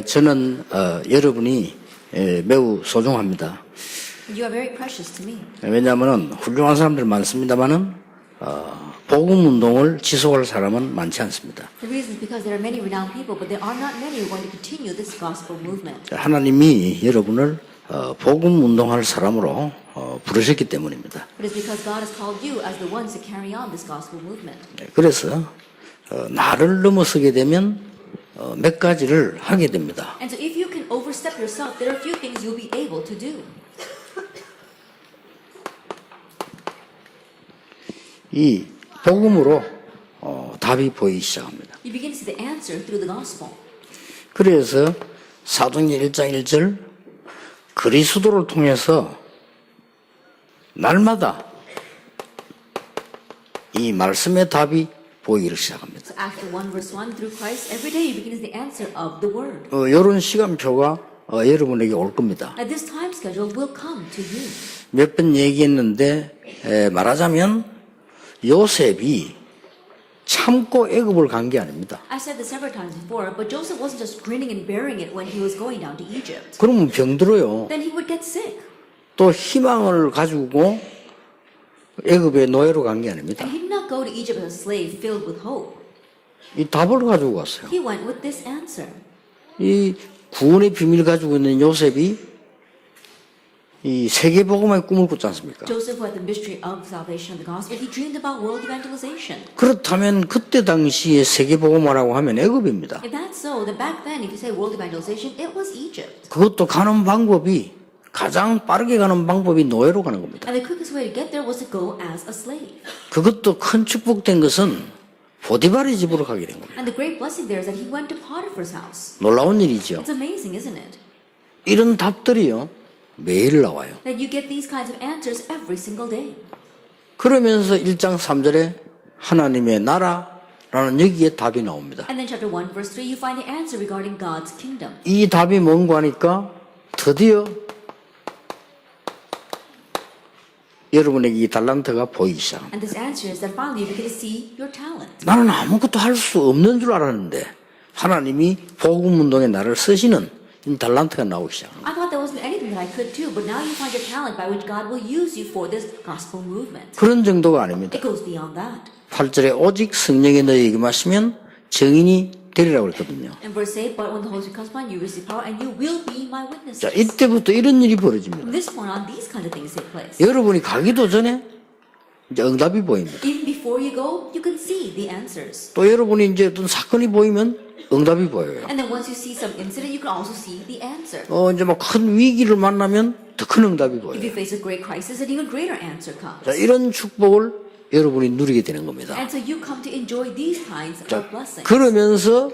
저는 여러분이 매우 소중합니다. You are very precious to me. 왜냐하면 훌륭한 사람들 많습니다만은 복음 운동을 지속할 사람은 많지 않습니다. The reason is because there are many renowned people, but there are not many who are going to continue this gospel movement. 하나님이 여러분을 복음 운동할 사람으로 부르셨기 때문입니다. It is because God has called you as the ones to carry on this gospel movement. 그래서 나를 넘어서게 되면 몇 가지를 하게 됩니다. And so if you can overstep yourself, there are a few things you'll be able to do. 이 복음으로 답이 보이기 시작합니다. You begin to see the answer through the gospel. 그래서 사도행전 1장 1절 그리스도를 통해서 날마다 이 말씀의 답이 보이기 시작합니다. So Acts 1 verse 1, through Christ, every day you begin to see the answer of the word. 이런 시간표가 여러분에게 올 겁니다. And this time schedule will come to you. 몇 번 얘기했는데 말하자면 요셉이 참고 애굽을 간 게 아닙니다. I said this several times before, but Joseph wasn't just grinning and bearing it when he was going down to Egypt. 그러면 병들어요. Then he would get sick. 또 희망을 가지고 애굽의 노예로 간 게 아닙니다. And he did not go to Egypt as a slave filled with hope. 이 답을 가지고 갔어요. He went with this answer. 이 구원의 비밀을 가지고 있는 요셉이 이 세계복음의 꿈을 꿨지 않습니까? Joseph, who had the mystery of salvation of the gospel, he dreamed about world evangelization. 그렇다면 그때 당시에 세계복음화라고 하면 애굽입니다. If that's so, then back then, if you say world evangelization, it was Egypt. 그것도 가는 방법이 가장 빠르게 가는 방법이 노예로 가는 겁니다. And the quickest way to get there was to go as a slave. 그것도 큰 축복된 것은 보디발의 집으로 가게 된 겁니다. And the great blessing there is that he went to Potiphar's house. 놀라운 일이죠. It's amazing, isn't it? 이런 답들이요 매일 나와요. That you get these kinds of answers every single day. 그러면서 1장 3절에 하나님의 나라라는 여기에 답이 나옵니다. And then chapter 1 verse 3 you find the answer regarding God's kingdom. 이 답이 뭔가 하니까 드디어 여러분에게 이 달란트가 보이기 시작합니다. And this answer is that finally you begin to see your talent. 나는 아무것도 할 수 없는 줄 알았는데 하나님이 복음 운동에 나를 쓰시는 이 달란트가 나오기 시작합니다. I thought there wasn't anything that I could do, but now you find your talent by which God will use you for this gospel movement. 그런 정도가 아닙니다. It goes beyond that. 8절에 오직 성령이 너희에게 마시면 증인이 되리라고 했거든요. In verse 8, but when the Holy Spirit comes upon you, receive power, and you will be my witnesses. 자, 이때부터 이런 일이 벌어집니다. From this point on, these kind of things take place. 여러분이 가기도 전에 이제 응답이 보입니다. Even before you go, you can see the answers. 또 여러분이 이제 어떤 사건이 보이면 응답이 보여요. And then once you see some incident, you can also see the answer. 이제 막 큰 위기를 만나면 더 큰 응답이 If 보여요. you face a great crisis, an even greater answer comes. 자, 이런 축복을 여러분이 누리게 되는 겁니다. And so you come to enjoy these kinds of blessings. 그러면서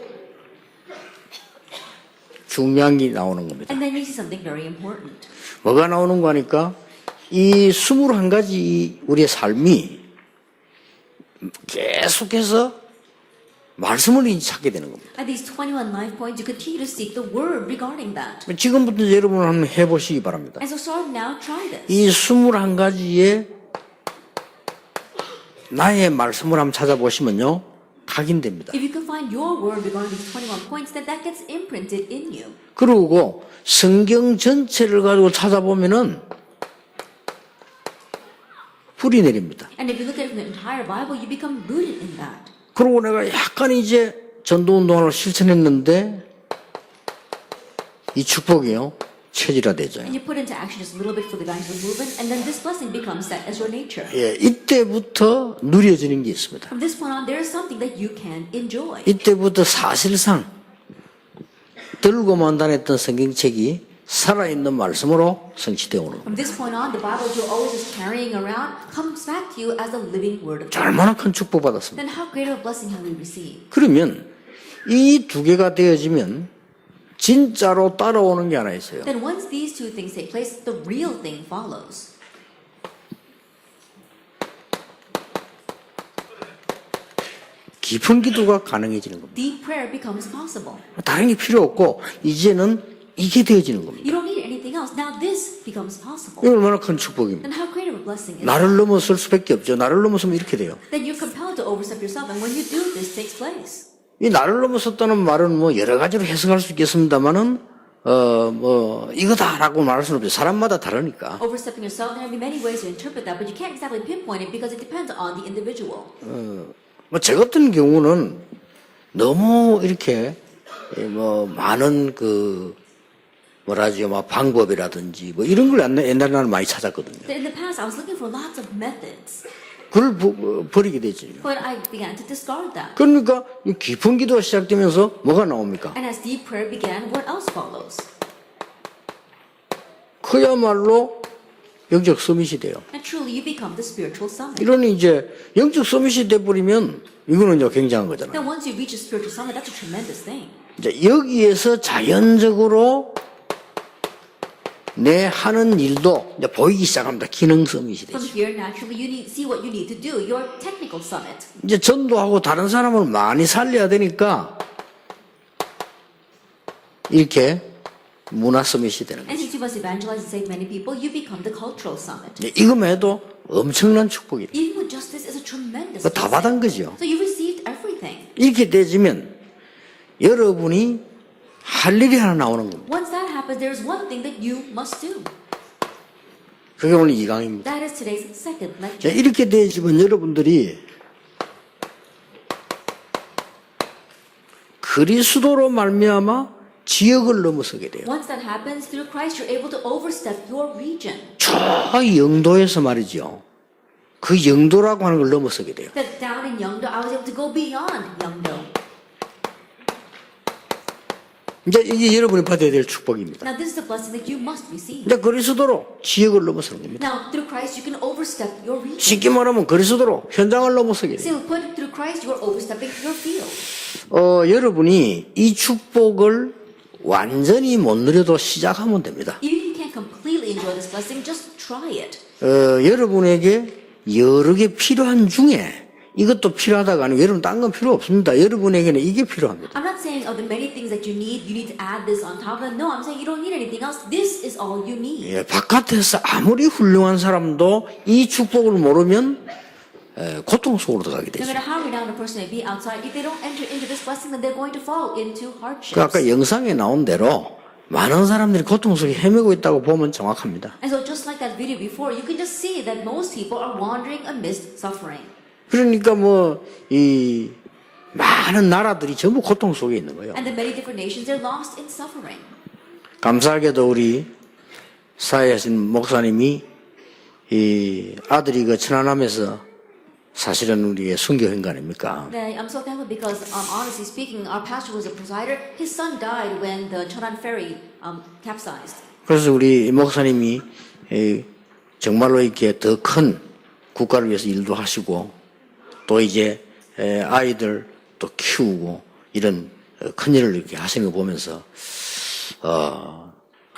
중요한 게 나오는 겁니다. And then you see something very important. 뭐가 나오는 거 하니까 이 21가지 우리의 삶이 계속해서 말씀을 찾게 되는 겁니다. At these 21 life points, you continue to seek the word regarding that. 지금부터 여러분 한번 해보시기 바랍니다. And so start now, try this. 이 21가지의 나의 말씀을 한번 찾아보시면요 각인됩니다. If you can find your word regarding these 21 points, then that gets imprinted in you. 그리고 성경 전체를 가지고 찾아보면은 불이 내립니다. And if you look at it from the entire Bible, you become rooted in that. 그리고 내가 약간 이제 전도운동을 실천했는데 이 축복이요 체질화되죠. And you put into action just a little bit for the evangelism movement, and then this blessing becomes that as your nature. 예, 이때부터 누려지는 게 있습니다. From this point on, there is something that you can enjoy. 이때부터 사실상 들고만 다녔던 성경책이 살아있는 말씀으로 성취되어 오는 겁니다. From this point on, the Bible you're always just carrying around comes back to you as a living word of God. 얼마나 큰 축복 받았습니다. Then how great of a blessing have we received? 그러면 이 두 개가 되어지면 진짜로 따라오는 게 하나 있어요. Then once these two things take place, the real thing follows. 깊은 기도가 가능해지는 겁니다. Deep prayer becomes possible. 다른 게 필요 없고 이제는 이게 되어지는 겁니다. You don't need anything else. Now this becomes possible. 이거 얼마나 큰 축복입니다. Then how great of a blessing is 나를 넘어설 수밖에 없죠. 나를 넘어서면 이렇게 돼요. Then you're compelled to overstep yourself, and when you do, this takes place. 이 나를 넘어섰다는 말은 뭐 여러 가지로 해석할 수 있겠습니다만은, 이거다라고 말할 수는 없죠. 사람마다 다르니까. Overstepping yourself, there may be many ways to interpret that, but you can't exactly pinpoint it because it depends on the individual. 뭐, 저 같은 경우는 너무 이렇게, 많은 뭐라죠, 방법이라든지, 뭐, 이런 걸 옛날에 나는 많이 찾았거든요. In the past, I was looking for lots of methods, 그걸 버리게 되지. but I began to discard that. 그러니까, 이 깊은 기도가 시작되면서 뭐가 나옵니까? And as deep prayer began, what else follows? 그야말로 영적 서밋이 돼요. And truly, you become the spiritual summit. 이러니 이제 영적 서밋이 돼버리면 이거는 이제 굉장한 거잖아요. Then once you reach a spiritual summit, that's a tremendous thing. 이제 여기에서 자연적으로 내 하는 일도 이제 보이기 시작합니다. 기능 서밋이 From 되죠. here, naturally, see what you need to do, your technical summit. 이제 전도하고 다른 사람을 많이 살려야 되니까 이렇게 문화 서밋이 되는 And 거죠. since you must evangelize and save many people, you become the cultural summit. 이제 이거만 해도 엄청난 축복이에요. Even with just this is a tremendous 다 blessing. 받은 거죠. So you received everything. 이렇게 되지면 여러분이 할 일이 하나 나오는 겁니다. Once that happens, there is one thing that you must do. 그게 오늘 2강입니다. That is today's second lecture. 이렇게 되지면 여러분들이 그리스도로 말미암아 지역을 넘어서게 돼요. Once that happens, through Christ, you're able to overstep your region. 저 영도에서 말이죠. 그 영도라고 하는 걸 넘어서게 돼요. That down in Yeongdo, I was able to go beyond Yeongdo. 이제 이게 여러분이 받아야 될 축복입니다. Now, this is the blessing that you must receive. 이제 그리스도로 지역을 넘어서는 겁니다. Now, through Christ, you can overstep your region. 쉽게 말하면 그리스도로 현장을 넘어서게 돼요. Simply put, through Christ, you are overstepping your field. 여러분이 이 축복을 완전히 못 누려도 시작하면 됩니다. Even if you can't completely enjoy this blessing, just try it. 여러분에게 여러 개 필요한 중에 이것도 필요하다가 아니고 여러분 딴 건 필요 없습니다. 여러분에게는 이게 필요합니다. I'm not saying of the many things that you need to add this on top of it. No, I'm saying you don't need anything else. This is all you need. 예, 바깥에서 아무리 훌륭한 사람도 이 축복을 모르면 고통 속으로 들어가게 No 되죠. matter how renowned a person may be outside, if they don't enter into this blessing, then they're going to fall into hardships. 그 아까 영상에 나온 대로 많은 사람들이 고통 속에 헤매고 있다고 보면 정확합니다. And so just like that video before, you can just see that most people are wandering amidst suffering. 그러니까 이 많은 나라들이 전부 고통 속에 있는 거예요. And the many different nations, they're lost in suffering. 감사하게도 우리 사회하신 목사님이 이 아들이 그 천안함에서 사실은 우리의 순교 행관입니까? I'm so thankful because, honestly speaking, our pastor was a presider. His son died when the Cheonan ferry capsized. 그래서 우리 목사님이 정말로 이렇게 더 큰 국가를 위해서 일도 하시고 또 이제 아이들 또 키우고 이런 큰 일을 이렇게 하시는 거 보면서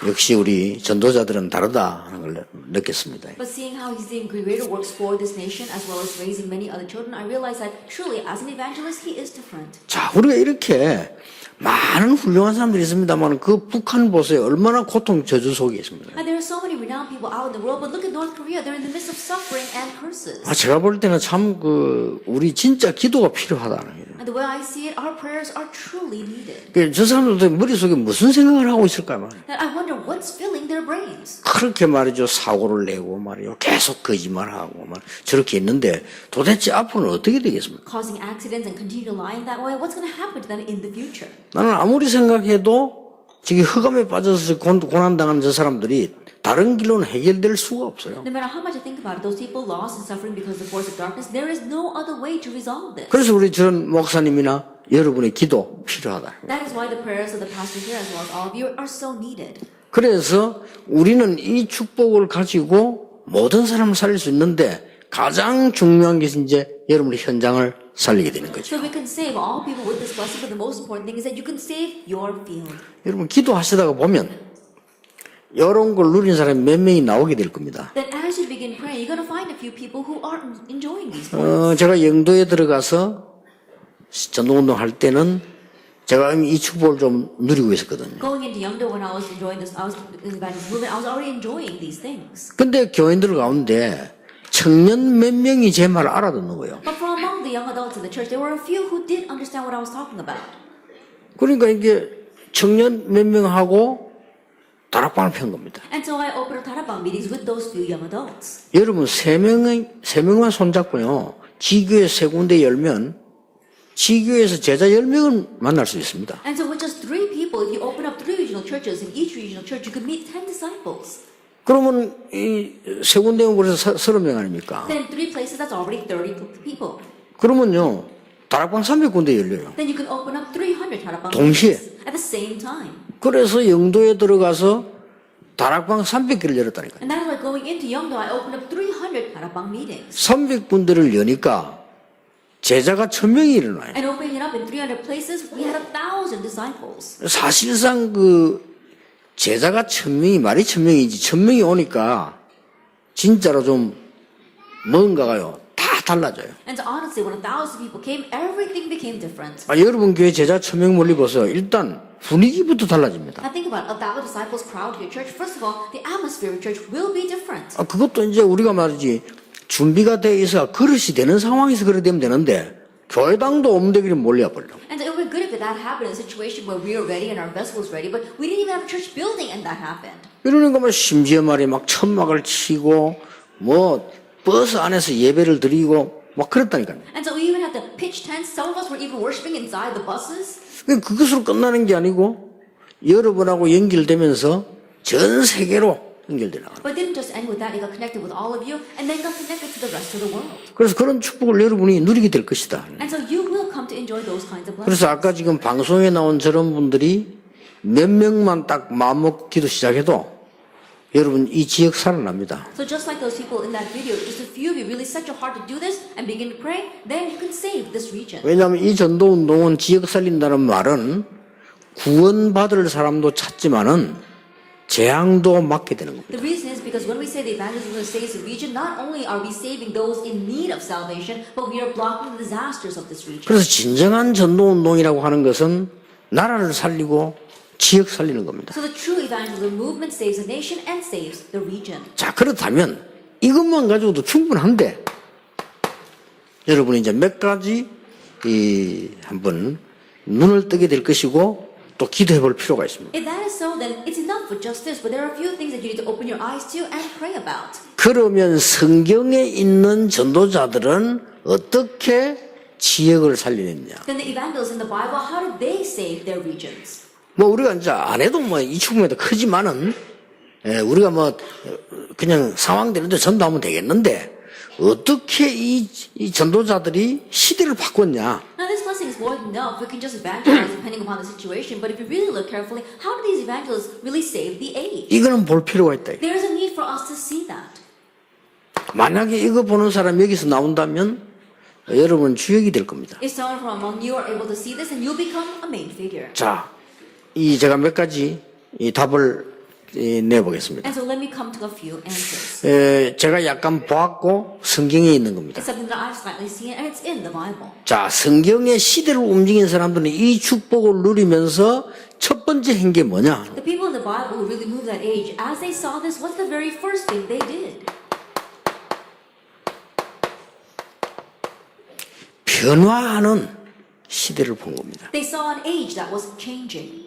역시 우리 전도자들은 다르다 하는 걸 느꼈습니다. But seeing how he's doing greater works for this nation as well as raising many other children, I realized that truly, as an evangelist, he is different. 자, 우리가 이렇게 많은 훌륭한 사람들이 있습니다만 그 북한 보세요. 얼마나 고통 저주 속에 있습니다. And there are so many renowned people out in the world, but look at North Korea. They're in the midst of suffering and curses. 제가 볼 때는 참 우리 진짜 기도가 필요하다는 거예요. And the way I see it, our prayers are truly needed. 저 사람들도 머릿속에 무슨 생각을 하고 있을까 말이에요. And I wonder what's filling their brains. 그렇게 말이죠. 사고를 내고 말이요. 계속 거짓말하고 저렇게 있는데 도대체 앞으로는 어떻게 되겠습니까? Causing accidents and continue lying that way, what's going to happen to them in the future? 나는 아무리 생각해도 지금 흑암에 빠져서 고난당하는 저 사람들이 다른 길로는 해결될 수가 없어요. No matter how much I think about it, those people lost and suffering because of the force of darkness, there is no other way to resolve this. 그래서 우리 전 목사님이나 여러분의 기도 필요하다. That is why the prayers of the pastor here as well as all of you are so needed. 그래서 우리는 이 축복을 가지고 모든 사람을 살릴 수 있는데 가장 중요한 게 이제 여러분의 현장을 살리게 되는 거죠. So we can save all people with this blessing, but the most important thing is that you can save your field. 여러분 기도하시다가 보면 이런 걸 누린 사람이 몇 명이 나오게 될 겁니다. Then as you begin praying, you're going to find a few people who are enjoying these things. 제가 영도에 들어가서 전도운동 할 때는 제가 이미 이 축복을 좀 누리고 있었거든요. Going into Yeongdo when I was enjoying this, I was in the Baptist movement, I was already enjoying these things. 근데 교인들 가운데 청년 몇 명이 제 말을 알아듣는 거예요. But from among the young adults in the church, there were a few who did understand what I was talking about. 그러니까 이게 청년 몇 명하고 다락방을 편 겁니다. And so I opened up Tarabang meetings with those few young adults. 여러분 세 명만 손잡고요. 지교회 세 군데 열면 지교회에서 제자 10명을 만날 수 있습니다. And so with just 3 people, if you open up 3 regional churches, in each regional church, you could meet 10 disciples. 그러면 이 세 군데면 벌써 30명 아닙니까? Then 3 places, that's already 30 people. 그러면요. 다락방 300군데 열려요. Then you can open up 300 Tarabang 동시에. meetings at the same time. 그래서 영도에 들어가서 다락방 300개를 열었다니까요. And that is why going into Yeongdo, I opened up 300 Tarabang meetings. 300군데를 여니까 제자가 1000명이 일어나요. And opening it up in 300 places, we had 1,000 disciples. 사실상 그 제자가 1000명이 말이 1000명이지 1000명이 오니까 진짜로 좀 뭔가가요 다 달라져요. And so honestly, when 1,000 people came, everything became different. 여러분 교회 제자 1000명 멀리 보세요. 일단 분위기부터 달라집니다. Now think about 1,000 disciples crowd to your church. First of all, the atmosphere of church will be different. 그것도 이제 우리가 말이지 준비가 돼 있어 그릇이 되는 상황에서 그래 되면 되는데 교회당도 없는 데끼리 몰려 버려. And it would be good if that happened in a situation where we are ready and our vessel was ready, but we didn't even have a church building and that happened. 이러니까 뭐 심지어 말이 막 천막을 치고 뭐 버스 안에서 예배를 드리고 막 그랬다니까요. And so we even had to pitch tents. Some of us were even worshiping inside the buses. 그것으로 끝나는 게 아니고 여러분하고 연결되면서 전 세계로 연결되나. But it didn't just end with that. It got connected with all of you and then got connected to the rest of the world. 그래서 그런 축복을 여러분이 누리게 될 것이다. And so you will come to enjoy those kinds of blessings. 그래서 아까 지금 방송에 나온 저런 분들이 몇 명만 딱 마음먹고 기도 시작해도 여러분 이 지역 살아납니다. So just like those people in that video, just a few of you really set your heart to do this and begin to pray, then you can save this region. 왜냐하면 이 전도운동은 지역 살린다는 말은 구원받을 사람도 찾지만은 재앙도 막게 되는 겁니다. The reason is because when we say the evangelism saves the region, not only are we saving those in need of salvation, but we are blocking the disasters of this region. 그래서 진정한 전도운동이라고 하는 것은 나라를 살리고 지역 살리는 겁니다. So the true evangelism movement saves the nation and saves the region. 자, 그렇다면 이것만 가지고도 충분한데 여러분이 이제 몇 가지 한번 눈을 뜨게 될 것이고 또 기도해 볼 필요가 있습니다. If that is so, then it's enough for just this, but there are a few things that you need to open your eyes to and pray about. 그러면 성경에 있는 전도자들은 어떻게 지역을 살리느냐? Then the evangelists in the Bible, how did they save their regions? 뭐 우리가 이제 안 해도 뭐 이 축복이 크지만은 우리가 뭐 그냥 상황대로 전도하면 되겠는데 어떻게 이 전도자들이 시대를 바꿨냐? Now this blessing is more than enough. We can just evangelize depending upon the situation. But if you really look carefully, how do these evangelists really save the age? 이거는 볼 필요가 있다. There is a need for us to see that. 만약에 이거 보는 사람 여기서 나온다면 여러분 주역이 될 겁니다. If someone from among you are able to see this, then you'll become a main figure. 자, 제가 몇 가지 답을 내보겠습니다. And so let me come to a few answers. 제가 약간 보았고 성경에 있는 겁니다. It's something that I've slightly seen, and it's in the Bible. 자, 성경의 시대를 움직인 사람들은 이 축복을 누리면서 첫 번째 한 게 뭐냐? The people in the Bible who really moved that age, as they saw this, what's the very first thing they did? 변화하는 시대를 본 겁니다. They saw an age that was changing.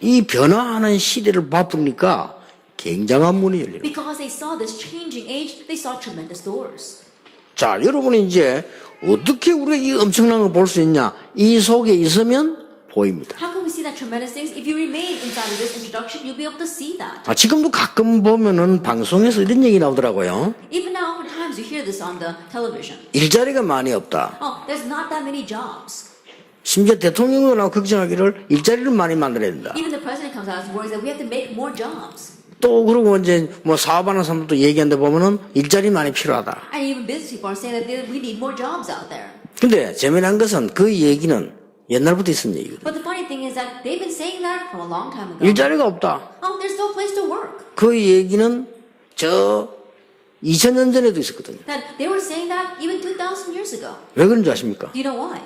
이 변화하는 시대를 바쁘니까 굉장한 문이 열립니다. Because they saw this changing age, they saw tremendous doors. 자, 여러분이 이제 어떻게 우리가 이 엄청난 걸 볼 수 있냐? 이 속에 있으면 보입니다. How can we see that tremendous things? If you remain inside of this introduction, you'll be able to see that. 지금도 가끔 보면은 방송에서 이런 얘기 나오더라고요. Even now, oftentimes you hear this on the television. 일자리가 많이 없다. Oh, there's not that many jobs. 심지어 대통령도 나와 걱정하기를 일자리를 많이 만들어야 된다. Even the president comes out and worries that we have to make more jobs. 또 그러고 이제 뭐 사업하는 사람들도 얘기하는데 보면은 일자리 많이 필요하다. And even business people are saying that we need more jobs out there. 근데 재미난 것은 그 얘기는 옛날부터 있었던 얘기거든. But the funny thing is that they've been saying that from a long time ago. 일자리가 없다. Oh, there's no place to work. 그 얘기는 저 2000년 전에도 있었거든요. That they were saying that even 2,000 years ago. 왜 그런지 아십니까? Do you know why?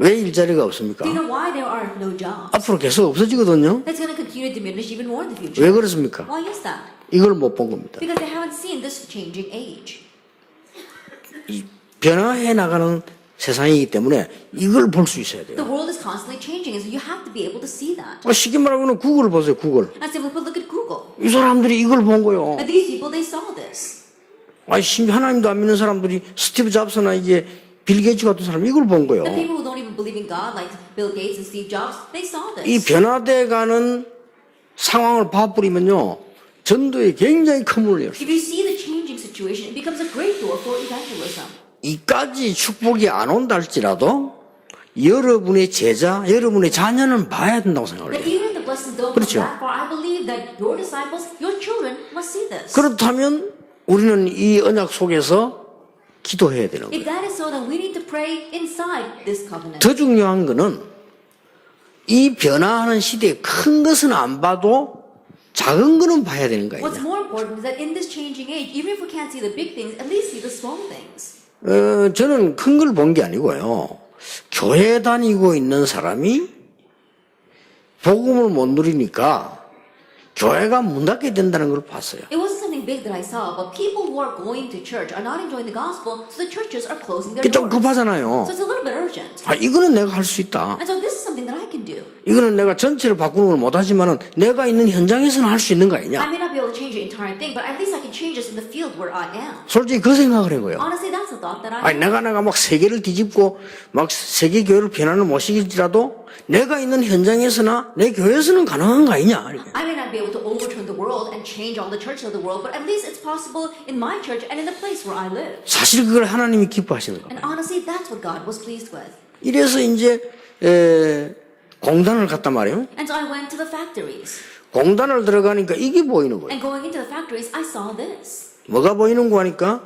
왜 일자리가 없습니까? Do you know why there are no jobs? 앞으로 계속 없어지거든요. That's going to continue to diminish even more in the future. 왜 그렇습니까? Why is that? 이걸 못 본 겁니다. Because they haven't seen this changing age. 이 변화해 나가는 세상이기 때문에 이걸 볼 수 있어야 돼요. The world is constantly changing, and so you have to be able to see that. 쉽게 말하면 구글을 보세요. 구글. And simply put, look at Google. 이 사람들이 이걸 본 거요. And these people, they saw this. 심지어 하나님도 안 믿는 사람들이 스티브 잡스나 이게 빌 게이츠 같은 사람 이걸 본 거요. The people who don't even believe in God, like Bill Gates and Steve Jobs, they saw 이 this. 변화돼가는 상황을 봐버리면요, 전도에 굉장히 큰 문을 열어요. If you see the changing situation, it becomes a great door for evangelism. 이까지 축복이 안 온다 할지라도 여러분의 제자, 여러분의 자녀는 봐야 된다고 생각을 But 해요. even if the blessings don't 그렇죠. come that far, I believe that your disciples, your children, must see this. 그렇다면 우리는 이 언약 속에서 기도해야 되는 If 거예요. that is so, then we need to pray inside this covenant. 더 중요한 거는 이 변화하는 시대에 큰 것은 안 봐도 작은 거는 봐야 되는 거예요. What's more important is that in this changing age, even if we can't see the big things, at least see the small things. 저는 큰 걸 본 게 아니고요. 교회 다니고 있는 사람이 복음을 못 누리니까 교회가 문 닫게 된다는 걸 봤어요. It wasn't something big that I saw, but people who are going to church are not enjoying the gospel, so the churches are closing their 그게 좀 doors. 급하잖아요. So it's a little bit urgent. 이거는 내가 할 수 있다. And so this is something that I can do. 이거는 내가 전체를 바꾸는 걸 못하지만은 내가 있는 현장에서는 할 수 있는 거 I 아니냐. may not be able to change the entire thing, but at least I can change this in the field where I am. 솔직히 그 생각을 해고요. Honestly, that's the thought that I have. 내가 막 세계를 뒤집고 막 세계 교회를 변화를 못 시킬지라도 내가 있는 현장에서나 내 교회에서는 가능한 거 아니냐. 이렇게. I may not be able to overturn the world and change all the churches of the world, but at least it's possible in my church and in the place where I live. 사실 그걸 하나님이 기뻐하시는 거예요. And honestly, that's what God was pleased with. 이래서 이제 공단을 갔단 말이에요. And so I went to the factories. 공단을 들어가니까 이게 보이는 거예요. And going into the factories, I saw this. 뭐가 보이는 거 하니까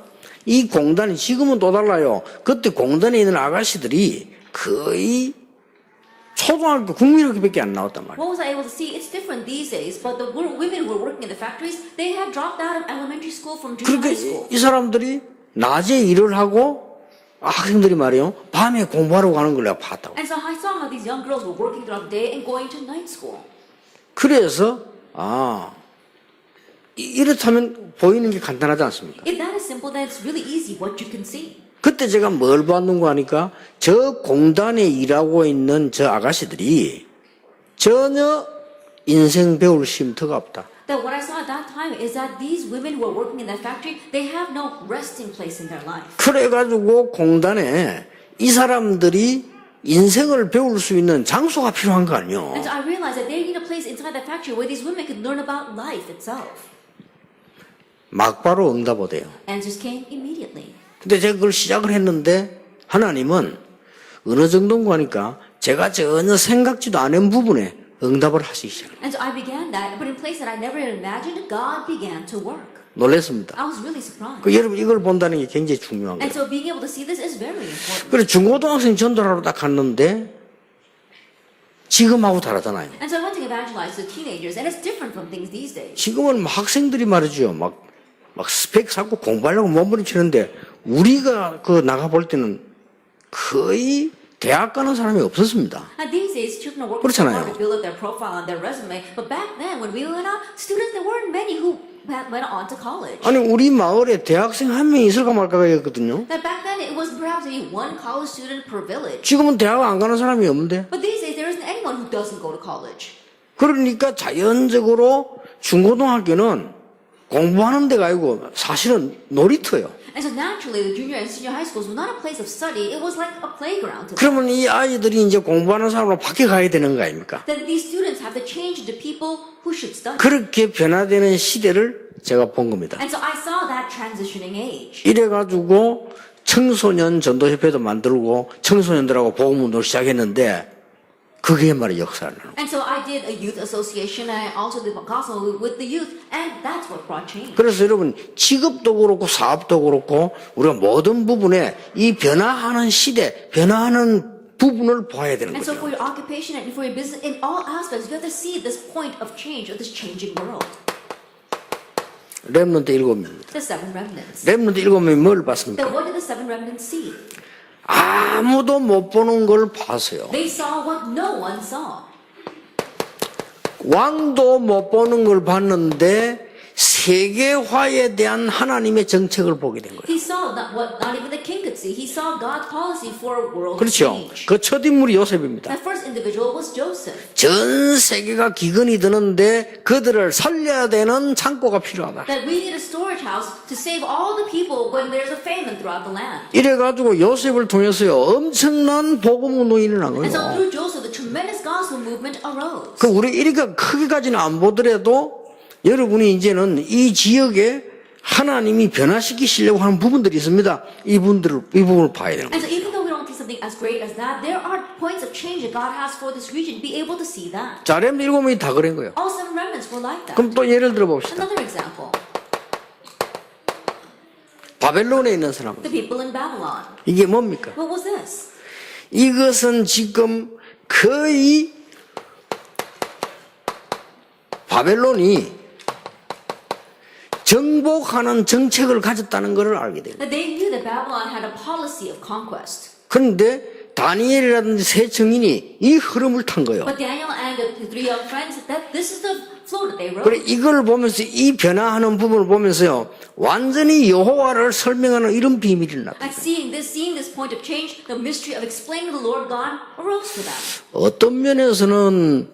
이 공단이 지금은 또 달라요. 그때 공단에 있는 아가씨들이 거의 초등학교 국민학교밖에 안 나왔단 말이에요. What was I able to see? It's different these days, but the women who were working in the factories, they had dropped out of elementary school from junior 그러니까 high school. 이 사람들이 낮에 일을 하고 학생들이 말이에요. 밤에 공부하러 가는 걸 내가 봤다고. And so I saw how these young girls were working throughout the day and going to night school. 그래서 이렇다면 보이는 게 간단하지 않습니까? If that is simple, then it's really easy what you can see. 그때 제가 뭘 봤는가 하니까 저 공단에 일하고 있는 저 아가씨들이 전혀 인생 배울 쉼터가 없다. That what I saw at that time is that these women who are working in that factory, they have no resting place in their life. 그래가지고 공단에 이 사람들이 인생을 배울 수 있는 장소가 필요한 거 아니에요. And so I realized that they need a place inside that factory where these women could learn about life itself. 막바로 응답오대요. Answers came immediately. 근데 제가 그걸 시작을 했는데 하나님은 어느 정도인가 하니까 제가 전혀 생각지도 않은 부분에 응답을 하시기 시작해요. And so I began that, but in place that I never imagined, God began to work. 놀랐습니다. I was really surprised. 여러분 이걸 본다는 게 굉장히 중요한 And 거예요. so being able to see this is very important. 그래 중고등학생 전도하러 딱 갔는데 지금하고 다르잖아요. And so I went to evangelize to teenagers, and it's different from things these days. 지금은 막 학생들이 말이죠. 막 스펙 쌓고 공부하려고 몸부림치는데 우리가 그 나가 볼 때는 거의 대학 가는 사람이 없었습니다. And these days, children are working so 그렇잖아요. hard to build up their profile and their resume. But back then, when we went out, students, there weren't many who went on to college. 아니 우리 마을에 대학생 한 명 있을까 말까가 했거든요. That back then, it was perhaps maybe one college student per village. 지금은 대학 안 가는 사람이 없는데. But these days, there isn't anyone who doesn't go to college. 그러니까 자연적으로 중고등학교는 공부하는 데가 아니고 사실은 놀이터예요. And so naturally, the junior and senior high schools were not a place of study. It was like a playground to them. 그러면 이 아이들이 이제 공부하는 사람으로 밖에 가야 되는 거 아닙니까? Then these students have to change into people who should study. 그렇게 변화되는 시대를 제가 본 겁니다. And so I saw that transitioning age. 이래가지고 청소년 전도협회도 만들고 청소년들하고 복음운동을 시작했는데 그게 말이 역사를 나는 거예요. And so I did a youth association, and I also did the gospel with the youth, and that's what brought change. 그래서 여러분 직업도 그렇고 사업도 그렇고 우리가 모든 부분에 이 변화하는 시대, 변화하는 부분을 봐야 되는 And so 거죠. for your occupation and for your business, in all aspects, you have to see this point of change, of this changing world. 렘넌트 7명입니다. The seven remnants. 렘넌트 7명이 뭘 봤습니까? Then what did the seven remnants see? 아무도 못 보는 걸 봤어요. They saw what no one saw. 왕도 못 보는 걸 봤는데 세계화에 대한 하나님의 정책을 보게 된 거예요. He saw what not even the king could see. He saw God's policy for world 그렇죠. change. 그 첫 인물이 요셉입니다. The first individual was Joseph. 전 세계가 기근이 드는데 그들을 살려야 되는 창고가 필요하다. That we need a storage house to save all the people when there's a famine throughout the land. 이래가지고 요셉을 통해서요 엄청난 복음 운동이 일어난 And so 거예요. through Joseph, the tremendous gospel movement arose. 그 우리 이렇게 크게까지는 안 보더라도 여러분이 이제는 이 지역에 하나님이 변화시키시려고 하는 부분들이 있습니다. 이 부분을 봐야 되는 거예요. And so even though we don't see something as great as that, there are points of change that God has for this region. Be able to see that. 자, 렘 7명이 다 그런 거예요. All seven remnants were like that. 그럼 또 예를 들어 봅시다. Another example, 바벨론에 있는 사람. the people in Babylon. 이게 뭡니까? What was this? 이것은 지금 거의 바벨론이 정복하는 정책을 가졌다는 것을 알게 돼요. That they knew that Babylon had a policy of conquest. 그런데 다니엘이라든지 세 증인이 이 흐름을 탄 거예요. But Daniel and the three young friends, that this is the flow that they wrote. 그래 이걸 보면서 이 변화하는 부분을 보면서요 완전히 여호와를 설명하는 이런 비밀이 나타나요. And seeing this point of change, the mystery of explaining the Lord God arose to them. 어떤 면에서는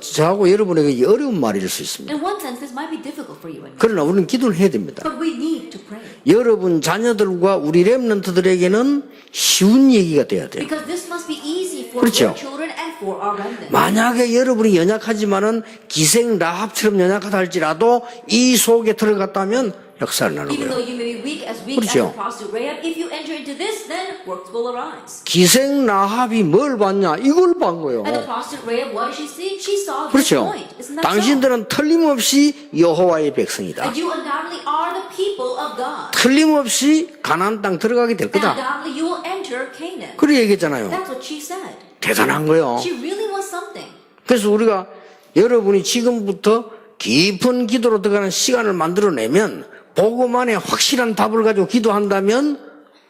저하고 여러분에게 어려운 말일 수 있습니다. In one sense, this might be difficult for you and me. 그러나 우리는 기도를 해야 됩니다. But we need to pray. 여러분 자녀들과 우리 렘넌트들에게는 쉬운 얘기가 돼야 돼요. Because this must be easy for 그렇죠. your children and for our remnant. 만약에 여러분이 연약하지만은 기생 라합처럼 연약하다 할지라도 이 속에 들어갔다면 역사를 나는 Even though 거예요. you may be weak as 그렇죠. the prostitute Rahab, if you enter into this, then works will arise. 기생 라합이 뭘 봤냐? 이걸 본 거예요. And the prostitute Rahab, what did she see? She saw this 그렇죠. point. Isn't that so? 당신들은 틀림없이 여호와의 백성이다. And you undoubtedly are the people of God. 틀림없이 가나안 땅 들어가게 될 And 거다. undoubtedly you will enter Canaan. 그래 얘기했잖아요. That's what she said. 대단한 거예요. She really was something. 그래서 우리가 여러분이 지금부터 깊은 기도로 들어가는 시간을 만들어내면 복음 안에 확실한 답을 가지고 기도한다면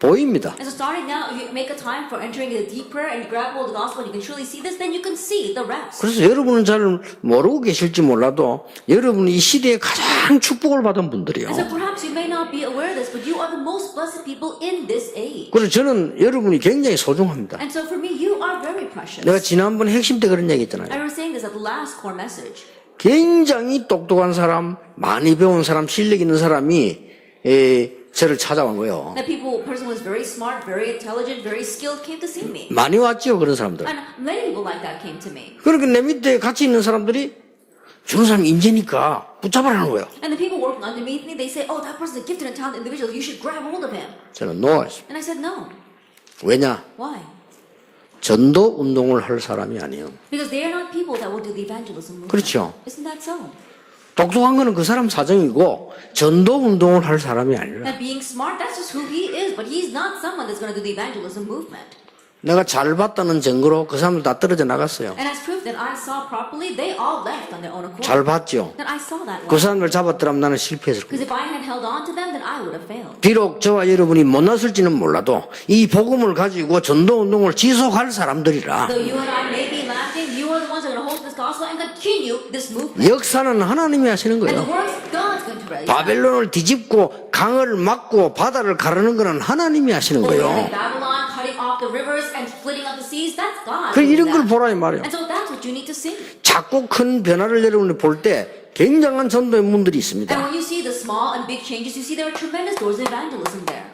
보입니다. And so starting now, if you make a time for entering into deep prayer and you grab hold of the gospel and you can truly see this, then you can see the rest. 그래서 여러분은 잘 모르고 계실지 몰라도 여러분은 이 시대에 가장 축복을 받은 분들이에요. And so perhaps you may not be aware of this, but you are the most blessed people in this age. 그래서 저는 여러분이 굉장히 소중합니다. And so for me, you are very precious. 내가 지난번 핵심 때 그런 얘기 했잖아요. I was saying this at the last core message. 굉장히 똑똑한 사람, 많이 배운 사람, 실력 있는 사람이 저를 찾아온 거예요. That person was very smart, very intelligent, very skilled, came to see me. 많이 왔죠, 그런 사람들. And many people like that came to me. 그러니까 내 밑에 같이 있는 사람들이 주는 사람 인재니까 붙잡아라는 거예요. And the people working underneath me, they say, oh, that person's a gifted and talented individual. You should grab hold of him. 저는 no. And I said, no. 왜냐? Why? 전도 운동을 할 사람이 아니에요. Because they are not people that will do the evangelism movement. 그렇죠. Isn't that so? 똑똑한 거는 그 사람 사정이고 전도 운동을 할 사람이 아니라 That being smart, that's just who he is. But he's not someone that's going to do the evangelism movement. 내가 잘 봤다는 증거로 그 사람들 다 떨어져 나갔어요. And as proof that I saw properly, they all left on their own accord. 잘 봤죠. Then I saw that 그 one. 사람들 잡았더라면 나는 실패했을 Because 거예요. if I had held on to them, then I would have failed. 비록 저와 여러분이 못났을지는 몰라도 이 복음을 가지고 전도 운동을 지속할 사람들이라 Though you and I may be lacking, you are the ones that are going to hold this gospel and continue this movement. 역사는 하나님이 하시는 And the 거예요. works God's going to raise. 바벨론을 뒤집고 강을 막고 바다를 가르는 거는 하나님이 하시는 Over 거예요. in Babylon, cutting off the rivers and splitting up the seas, that's God. 그 doing 이런 걸 that. 보라 이 말이에요. And so that's what you need to see. 자꾸 큰 변화를 여러분이 볼 때 굉장한 전도의 문들이 And 있습니다. when you see the small and big changes, you see there are tremendous doors of evangelism there.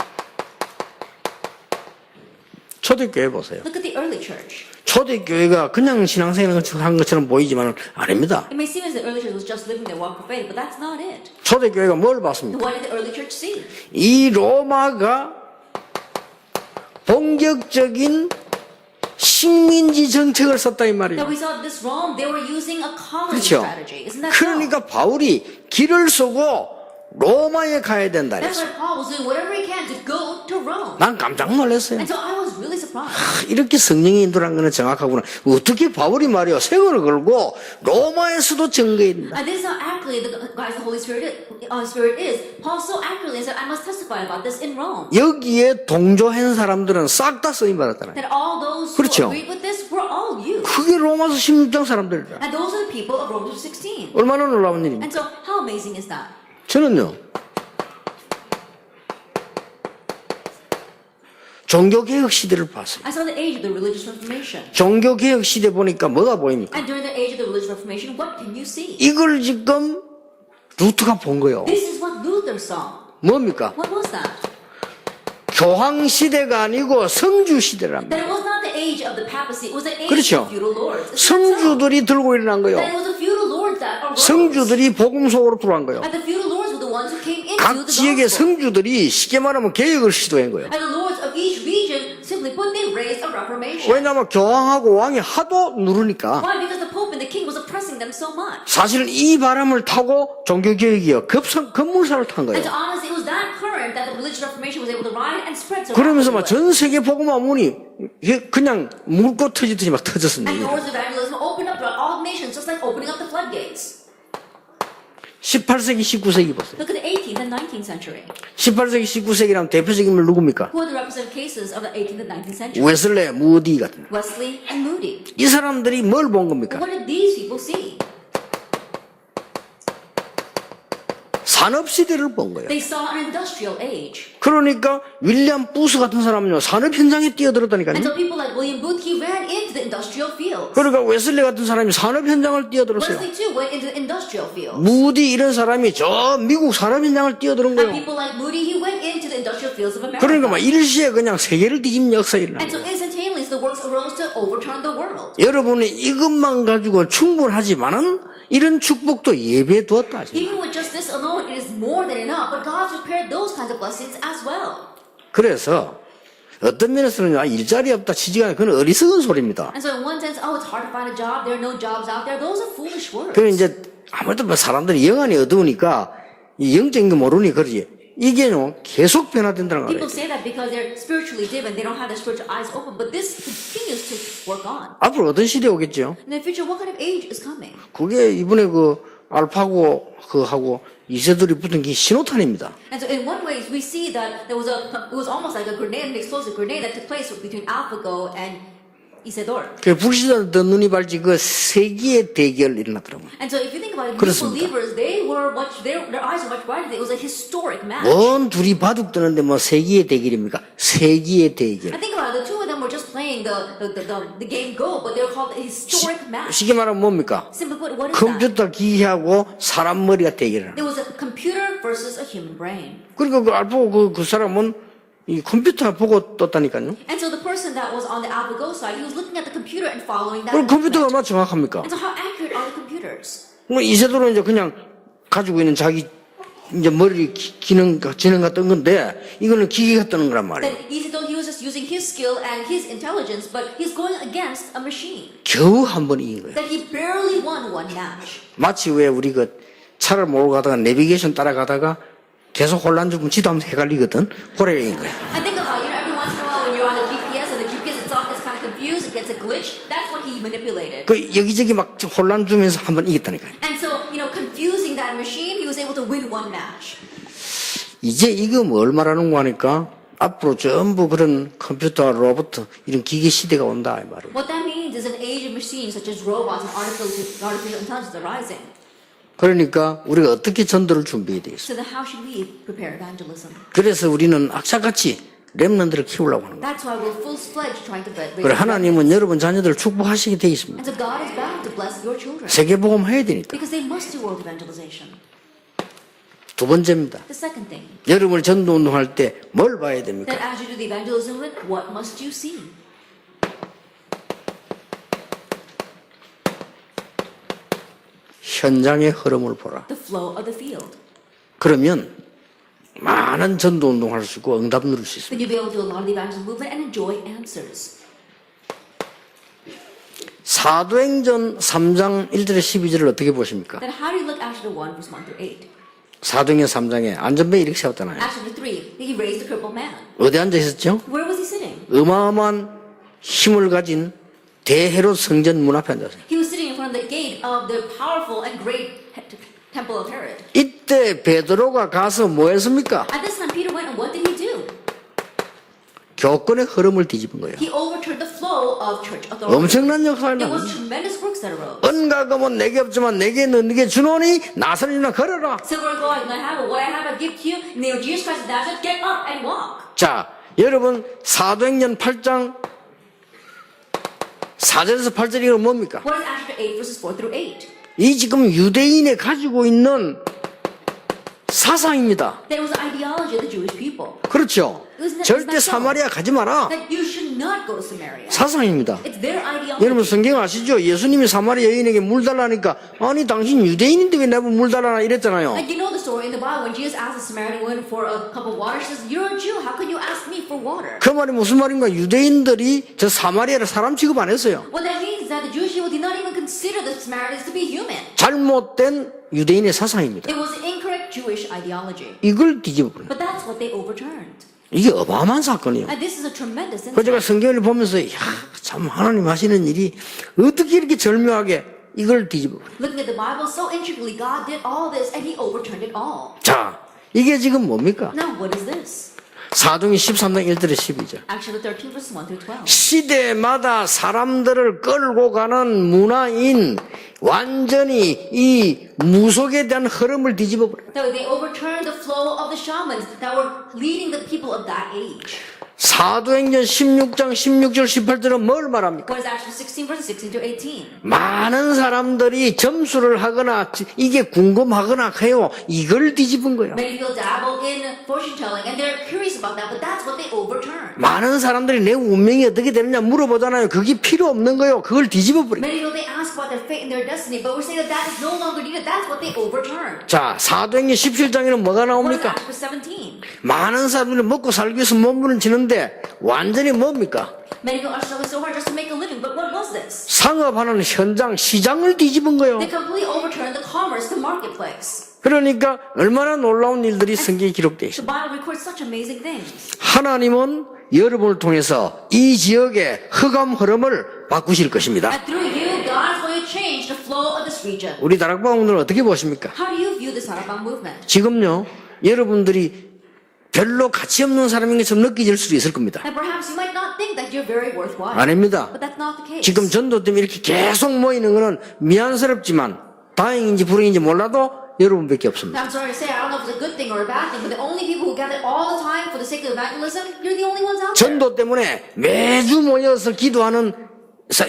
초대교회 보세요. Look at the early church. 초대교회가 그냥 신앙생활 한 것처럼 보이지만 아닙니다. It may seem as the early church was just living their walk of faith, but that's not it. 초대교회가 뭘 봤습니까? What did the early church see? 이 로마가 본격적인 식민지 정책을 썼다 이 말이에요. That we saw this Rome, they were using a colony 그렇죠. strategy. Isn't that so? 그러니까 바울이 길을 쓰고 로마에 가야 된다 That's 그랬어요. why Paul was doing whatever he can to go to Rome. 난 깜짝 놀랐어요. And so I was really surprised. surprised. 이렇게 성령이 인도한 거는 정확하구나. 어떻게 바울이 말이야 세월을 걸고 로마에서도 증거했다. And this is how accurately the Holy Spirit is. Paul so accurately said, I must testify about this in Rome. 여기에 동조한 사람들은 싹 다 쓰임 받았잖아요. That all those who 그렇죠. agreed with this were all you. 그게 로마서 16장 사람들이다. And those are the people of Romans 16. 얼마나 놀라운 일입니까? And so, how amazing is that? 저는요 종교개혁 시대를 봤어요. I saw the age of the religious reformation. 종교개혁 시대 보니까 뭐가 보입니까? And during the age of the religious reformation, what can you see? 이걸 지금 루트가 본 거예요. This is what Luther saw. 뭡니까? What was that? 교황 시대가 아니고 성주 시대랍니다. That it was not the age of the papacy, it was the age 그렇죠. of feudal lords. Isn't that so? 성주들이 들고 일어난 거예요. That it was the feudal lords that arose. 성주들이 복음 속으로 들어간 거예요. And the feudal lords were the ones who came into 각 the 지역의 gospel. 성주들이 쉽게 말하면 개혁을 시도한 거예요. And the lords of each region simply put, they raised a reformation. 왜냐하면 교황하고 왕이 하도 누르니까 Why? Because the Pope and the King was oppressing them so much. 사실 이 바람을 타고 종교개혁이요 급물살을 탄 And 거예요. so honestly, it was that current that the religious reformation was able to ride and spread so 그러면서 rapidly. 막 전 세계 복음화 문이 그냥 물고 터지듯이 막 터졌습니다. And doors of evangelism opened up to all nations, just like opening up the floodgates. 18세기, 19세기 보세요. Look at the 18th and 19th century. 18세기, 19세기라면 대표적인 분 누굽니까? Who are the representative cases of the 18th and 19th century? 웨슬레, 무디 같은. Wesley and Moody. 이 사람들이 뭘 본 겁니까? What did these people see? 산업시대를 본 거예요. They saw an industrial age. 그러니까 윌리엄 부스 같은 사람은요 산업 현장에 뛰어들었다니까요. And so people like William Booth, he ran into the industrial fields. 그러니까 웨슬리 같은 사람이 산업 현장을 뛰어들었어요. Wesley too went into the industrial fields. 무디 이런 사람이 저 미국 산업 현장을 뛰어드는 And 거예요. people like Moody, he went into the industrial fields of America. 그러니까 막 일시에 그냥 세계를 뒤집는 역사가 일어나. And so instantaneously, the works arose to overturn the world. 여러분이 이것만 가지고 충분하지만은 이런 축복도 예배에 두었다. Even with just this alone, it is more than enough. But God's prepared those kinds of blessings as well. 그래서 어떤 면에서는 일자리 없다 취직이 아니라 그건 어리석은 소리입니다. And so in one sense, oh, it's hard to find a job. There are no jobs out there. Those are foolish words. 그래 이제 아무래도 뭐 사람들이 영안이 어두우니까 이 영적인 거 모르니 그러지. 이게요 계속 변화된다는 거예요. People say that because they're spiritually dim and they don't have their spiritual eyes open. But this continues to work on. 앞으로 어떤 시대 오겠죠? In the future, what kind of age is coming? 그게 이번에 그 알파고 그하고 이세돌이 붙은 게 신호탄입니다. And so in one way, we see that it was almost like a grenade, an explosive grenade that took place between AlphaGo and Isidore. 그 불신자들 더 눈이 밝지 그 세기의 대결 일어났더라고요. And so if you think about it, new 그렇습니다. believers, their eyes were much brighter. It was a historic match. 뭔 둘이 바둑 뜨는데 뭐 세기의 대결입니까? 세기의 대결. And think about it, the two of them were just playing the game Go, but they were called a historic match. 쉽게 말하면 뭡니까? Simply put, what is that? 컴퓨터 기기하고 사람 머리가 대결을. It was a computer versus a human brain. 그러니까 그 알파고 그 사람은 이 컴퓨터 보고 떴다니까요. And so the person that was on the AlphaGo side, he was looking at the computer and following that. 그럼 컴퓨터가 movement. 얼마나 정확합니까? And so how accurate are the computers? 뭐 이세돌은 이제 그냥 가지고 있는 자기 이제 머리 지능가 뜬 건데 이거는 기계가 뜨는 거란 말이에요. Then Isidore, he was just using his skill and his intelligence, but he's going against a machine. 겨우 한 번 이긴 거예요. That he barely won one match. 마치 왜 우리 그 차를 몰고 가다가 내비게이션 따라가다가 계속 혼란 주면 지도 하면서 헷갈리거든. 그래 이긴 거예요. And think about, every once in a while when you're on the GPS and the GPS itself is kind of confused, it gets a glitch, that's what he manipulated. 그 여기저기 막 혼란 주면서 한 번 이겼다니까요. And so, confusing that machine, he was able to win one match. 이제 이거 뭘 말하는 거 하니까 앞으로 전부 그런 컴퓨터, 로봇 이런 기계 시대가 온다 이 말이에요. What that means is an age of machines such as robots and artificial intelligence are rising. 그러니까 우리가 어떻게 전도를 준비해야 되겠어요? So then how should we prepare evangelism? 그래서 우리는 악착같이 렘넌트를 키우려고 하는 거예요. That's why we're full-fledged trying to raise 그리고 하나님은 여러분 자녀들을 축복하시게 돼 있습니다. And so God is bound to bless your children. 세계복음 해야 되니까. Because they must do world evangelization. 두 번째입니다. The second thing, 여러분이 전도운동할 때 뭘 봐야 됩니까? that as you do the evangelism, what must you see? 현장의 흐름을 보라. The flow of the field. 그러면 많은 전도운동할 수 있고 응답 누릴 수 있습니다. Then you'll be able to do a lot of the evangelism movement and enjoy answers. 사도행전 3장 1절에 12절을 어떻게 보십니까? Then how do you look at Acts 1, verse 1 through 8? 사도행전 3장에 안전벨 이렇게 세웠잖아요. Acts 3, he raised the crippled man. 어디 앉아 있었죠? Where was he sitting? 어마어마한 힘을 가진 대헤롯 성전 문 앞에 앉았어요. He was sitting in front of the gate of the powerful and great temple of Herod. 이때 베드로가 가서 뭐 했습니까? At this time, Peter went, and what did he do? 교권의 흐름을 뒤집은 거예요. He overturned the flow of church authority. 엄청난 역사를 It was 남겼어요. tremendous works that arose. 은과 금은 내게 없지만 내게 너에게 주노니 나서리나 걸어라. Silver and gold I do not have, but what I have I give to you. In the name of Jesus Christ of Nazareth, get up and walk. 자, 여러분 사도행전 8장 4절에서 8절이 이건 뭡니까? What is Acts chapter 8, verses 4 through 8? 이 지금 유대인이 가지고 있는 사상입니다. That was the ideology of the Jewish people. 그렇죠. Isn't 절대 that so? 사마리아 가지 마라. That you should not go to Samaria. 사상입니다. It's their ideology. 여러분 성경 아시죠? 예수님이 사마리아 여인에게 물 달라니까 아니 당신 유대인인데 왜 나보고 물 달라나 이랬잖아요. Like you know the story in the Bible when Jesus asked the Samaritan woman for a cup of water. She says, "You're a Jew. How could you ask me for water?" 그 말이 무슨 말인가? 유대인들이 저 사마리아를 사람 취급 안 했어요. What that means is that the Jewish people did not even consider the Samaritans to be human. 잘못된 유대인의 사상입니다. It was incorrect Jewish ideology. 이걸 뒤집어버려요. But that's what they overturned. 이게 어마어마한 사건이에요. And this is a tremendous 그래서 제가 incident. 성경을 보면서 참 하나님 하시는 일이 어떻게 이렇게 절묘하게 이걸 뒤집어버려요. Looking at the Bible so intricately, God did all this and He overturned it all. 자, 이게 지금 뭡니까? Now what is this? 사도행전 13장 1절에 12절. Acts chapter 13, verses 1 through 12. 시대마다 사람들을 끌고 가는 문화인 완전히 이 무속에 대한 흐름을 뒤집어버려요. So they overturned the flow of the shamans that were leading the people of that age. 사도행전 16장 16절 18절은 뭘 말합니까? What is Acts 16, verses 16 to 18? 많은 사람들이 점수를 하거나 이게 궁금하거나 해요. 이걸 뒤집은 거예요. Many people dabble in fortune telling and they're curious about that, but that's what they overturned. 많은 사람들이 내 운명이 어떻게 되느냐 물어보잖아요. 그게 필요 없는 거예요. 그걸 뒤집어버려요. Many people they ask about their fate and their destiny, but we're saying that that is no longer needed. That's what they overturned. 자, 사도행전 17장에는 뭐가 What is 나옵니까? Acts 17? 많은 사람들이 먹고 살기 위해서 몸부림 치는데 완전히 뭡니까? Many people are struggling so hard just to make a living, but what was this? 상업하는 현장, 시장을 뒤집은 거예요. They completely overturned the commerce, the marketplace. 그러니까 얼마나 놀라운 일들이 성경에 기록되어 The 있습니다. Bible records such amazing things. 하나님은 여러분을 통해서 이 지역의 흑암 흐름을 바꾸실 것입니다. And through you, God is going to change the flow of this region. 우리 다락방을 어떻게 보십니까? How do you view this Harabang movement? 지금요, 여러분들이 별로 가치 없는 사람인 것처럼 느껴질 수도 있을 겁니다. And perhaps you might not think that you're very worthwhile. 아닙니다. But that's not the case. 지금 전도 때문에 이렇게 계속 모이는 것은 미안스럽지만 다행인지 불행인지 몰라도 여러분밖에 없습니다. I'm sorry to say, I don't know if it's a good thing or a bad thing, but the only people who gather all the time for the sake of evangelism, you're the only ones out there. 전도 때문에 매주 모여서 기도하는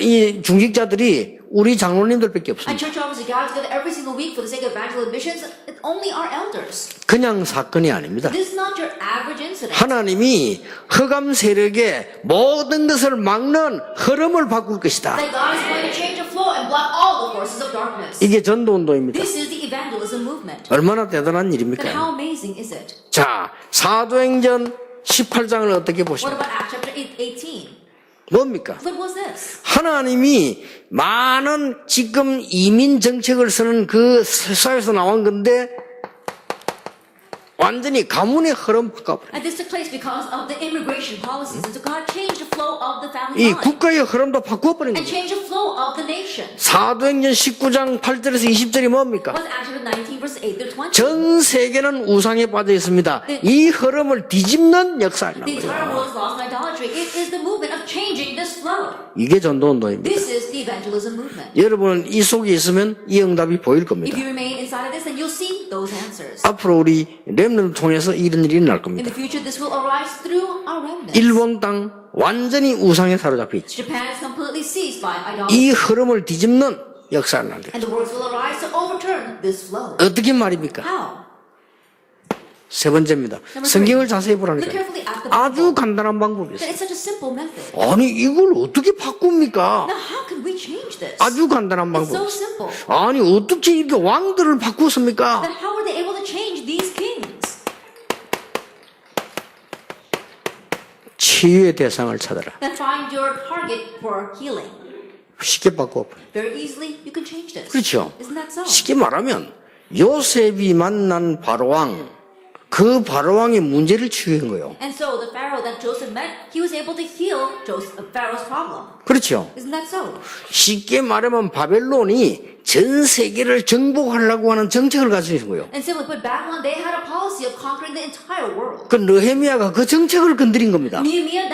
이 중직자들이 우리 장로님들밖에 And 없습니다. church officers gather together every single week for the sake of evangelism missions. It's only our elders. 그냥 사건이 아닙니다. This is not your average incident. 하나님이 흑암 세력의 모든 것을 막는 흐름을 바꿀 것이다. That God is going to change the flow and block all the forces of darkness. 이게 전도운동입니다. This is the evangelism movement. 얼마나 대단한 Then 일입니까? how amazing is it? 자, 사도행전 18장을 어떻게 What 보십니까? about Acts chapter 18? 뭡니까? What was this? 하나님이 많은 지금 이민 정책을 쓰는 그 사에서 나온 건데 완전히 가문의 흐름 바꿔버려. And this took place because of the immigration policies. And so God changed the flow of the family 이 line. 국가의 흐름도 바꿔버린 And 거죠. changed the flow of the nation. 사도행전 19장 8절에서 20절이 뭡니까? What's Acts chapter 19 verse 8 through 20? 전 세계는 우상에 빠져 있습니다. 이 흐름을 뒤집는 역사라는 The entire 거예요. world is lost in idolatry. It is the movement of changing this flow. 이게 전도운동입니다. This is the evangelism movement. 여러분은 이 속에 있으면 이 응답이 보일 If 겁니다. you remain inside of this, then you'll see those answers. 앞으로 우리 렘넌을 통해서 이런 일이 일어날 In 겁니다. the future, this will arise through our remnants. 일본 땅 완전히 우상에 사로잡혀 있죠. Japan is completely seized by 이 idolatry. 흐름을 뒤집는 역사를 난다. And the words will arise to overturn this flow. 어떻게 말입니까? How? 세 번째입니다. 성경을 자세히 보라니까 아주 간단한 방법이 That 있어요. it's such a simple method. 아니 이걸 어떻게 바꿉니까? Now, how can we change this? 아주 간단한 It's so 방법. simple. 아니 어떻게 이렇게 왕들을 바꾸습니까? Then how were they able to change these kings? 치유의 대상을 찾아라. Then find your target for healing. 쉽게 바꿔. Very easily, you can change this. 그렇죠. Isn't that so? 쉽게 말하면 요셉이 만난 바로왕 그 바로왕의 문제를 치유한 거예요. And so the Pharaoh that Joseph met, he was able to heal Pharaoh's problem. 그렇죠. Isn't that so? 쉽게 말하면 바벨론이 전 세계를 정복하려고 하는 정책을 가지고 있는 거예요. And simply put, Babylon, they had a policy of conquering the entire world. 그 느헤미야가 그 정책을 건드린 겁니다. Nehemiah